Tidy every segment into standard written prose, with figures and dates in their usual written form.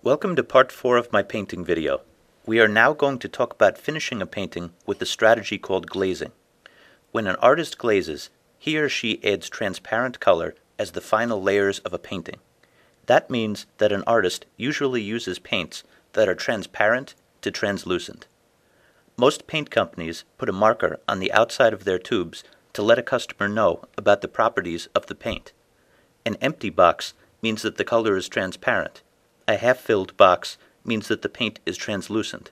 Welcome to part 4 of my painting video. We are now going to talk about finishing a painting with the strategy called glazing. When an artist glazes, he or she adds transparent color as the final layers of a painting. That means that an artist usually uses paints that are transparent to translucent. Most paint companies put a marker on the outside of their tubes to let a customer know about the properties of the paint. An empty box means that the color is transparent. A half-filled box means that the paint is translucent.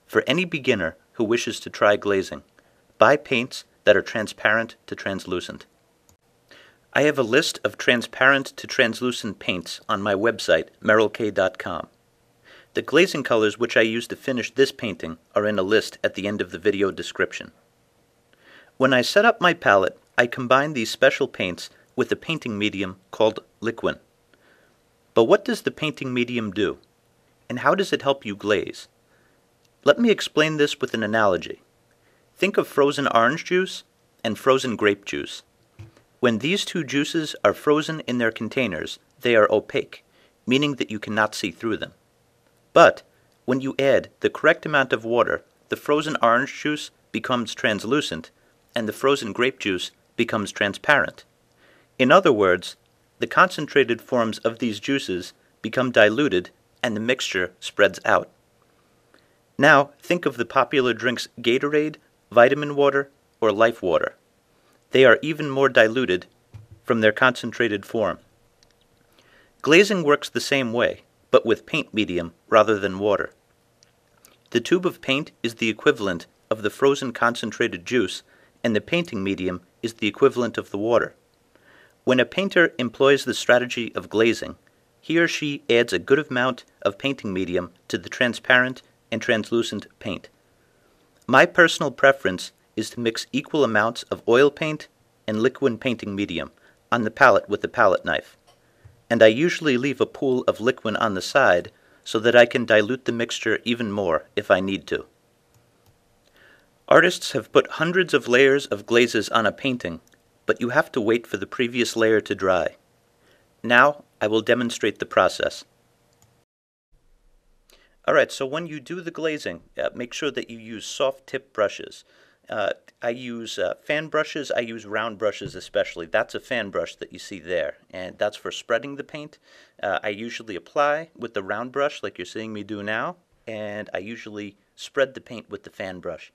For any beginner who wishes to try glazing, buy paints that are transparent to translucent. I have a list of transparent to translucent paints on my website, merrillk.com. The glazing colors which I use to finish this painting are in a list at the end of the video description. When I set up my palette, I combine these special paints with a painting medium called liquin. But what does the painting medium do? And how does it help you glaze? Let me explain this with an analogy. Think of frozen orange juice and frozen grape juice. When these two juices are frozen in their containers, they are opaque, meaning that you cannot see through them. But when you add the correct amount of water, the frozen orange juice becomes translucent and the frozen grape juice becomes transparent. In other words, the concentrated forms of these juices become diluted and the mixture spreads out. Now think of the popular drinks Gatorade, vitamin water, or Life water. They are even more diluted from their concentrated form. Glazing works the same way, but with paint medium rather than water. The tube of paint is the equivalent of the frozen concentrated juice, and the painting medium is the equivalent of the water. When a painter employs the strategy of glazing, he or she adds a good amount of painting medium to the transparent and translucent paint. My personal preference is to mix equal amounts of oil paint and liquid painting medium on the palette with a palette knife, and I usually leave a pool of liquid on the side so that I can dilute the mixture even more if I need to. Artists have put hundreds of layers of glazes on a painting, but you have to wait for the previous layer to dry. Now I will demonstrate the process. Alright, so when you do the glazing, make sure that you use soft tip brushes. I use fan brushes. I use round brushes especially. That's a fan brush that you see there, and that's for spreading the paint. I usually apply with the round brush like you're seeing me do now, and I usually spread the paint with the fan brush.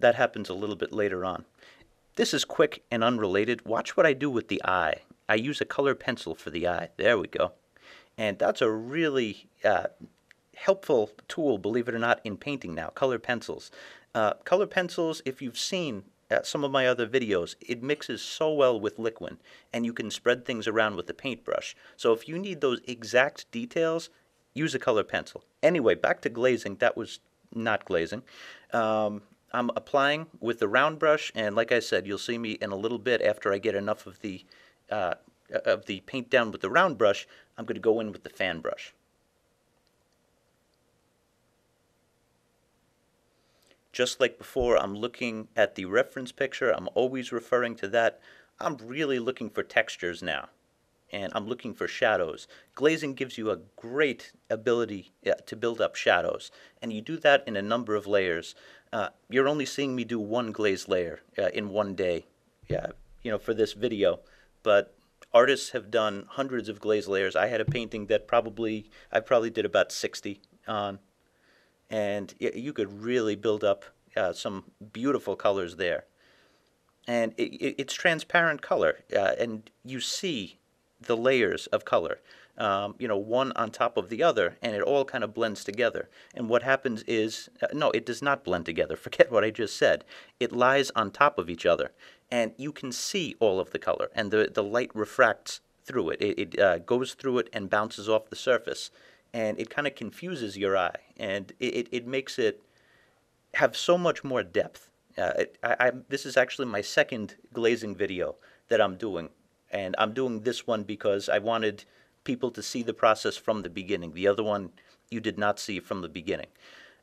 That happens a little bit later on. This is quick and unrelated. Watch what I do with the eye. I use a color pencil for the eye. There we go. And that's a really helpful tool, believe it or not, in painting now, color pencils. Color pencils, if you've seen some of my other videos, it mixes so well with liquid, and you can spread things around with a paintbrush. So if you need those exact details, use a color pencil. Anyway, back to glazing. That was not glazing. I'm applying with the round brush, and like I said, you'll see me in a little bit after I get enough of the paint down with the round brush. I'm going to go in with the fan brush. Just like before, I'm looking at the reference picture. I'm always referring to that. I'm really looking for textures now, and I'm looking for shadows. Glazing gives you a great ability to build up shadows, and you do that in a number of layers. You're only seeing me do one glaze layer in one day, for this video, but artists have done hundreds of glaze layers. I had a painting that I probably did about 60 on, and you could really build up some beautiful colors there. And it's transparent color, and you see the layers of color, one on top of the other, and it all kind of blends together. And what happens is, no, it does not blend together. Forget what I just said. It lies on top of each other, and you can see all of the color, and the light refracts through it. It goes through it and bounces off the surface, and it kind of confuses your eye, and it makes it have so much more depth. This is actually my second glazing video that I'm doing, and I'm doing this one because I wanted people to see the process from the beginning. The other one you did not see from the beginning.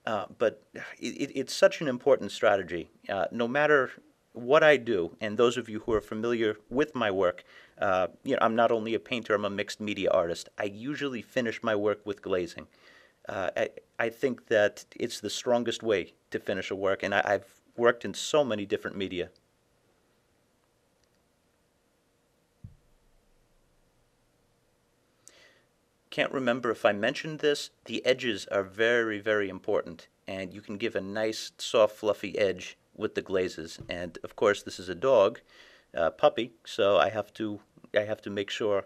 But it's such an important strategy. No matter what I do, and those of you who are familiar with my work, I'm not only a painter, I'm a mixed media artist. I usually finish my work with glazing. I think that it's the strongest way to finish a work, and I've worked in so many different media. Can't remember if I mentioned this. The edges are very, very important, and you can give a nice, soft, fluffy edge with the glazes. And of course, this is a dog, puppy, so I have to make sure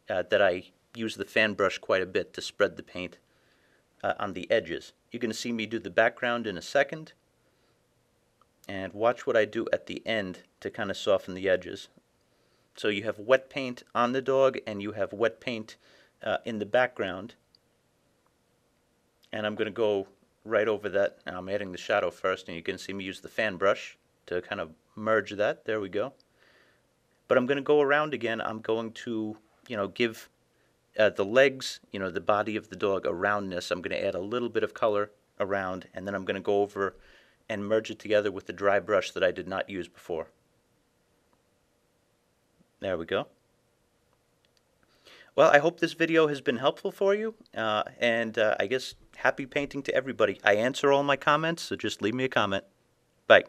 that I use the fan brush quite a bit to spread the paint on the edges. You're going to see me do the background in a second, and watch what I do at the end to kind of soften the edges. So you have wet paint on the dog, and you have wet paint in the background, and I'm going to go right over that. Now I'm adding the shadow first, and you can see me use the fan brush to kind of merge that. There we go. But I'm going to go around again. I'm going to, give the legs, the body of the dog a roundness. I'm going to add a little bit of color around, and then I'm going to go over and merge it together with the dry brush that I did not use before. There we go. Well, I hope this video has been helpful for you, and I guess happy painting to everybody. I answer all my comments, so just leave me a comment. Bye.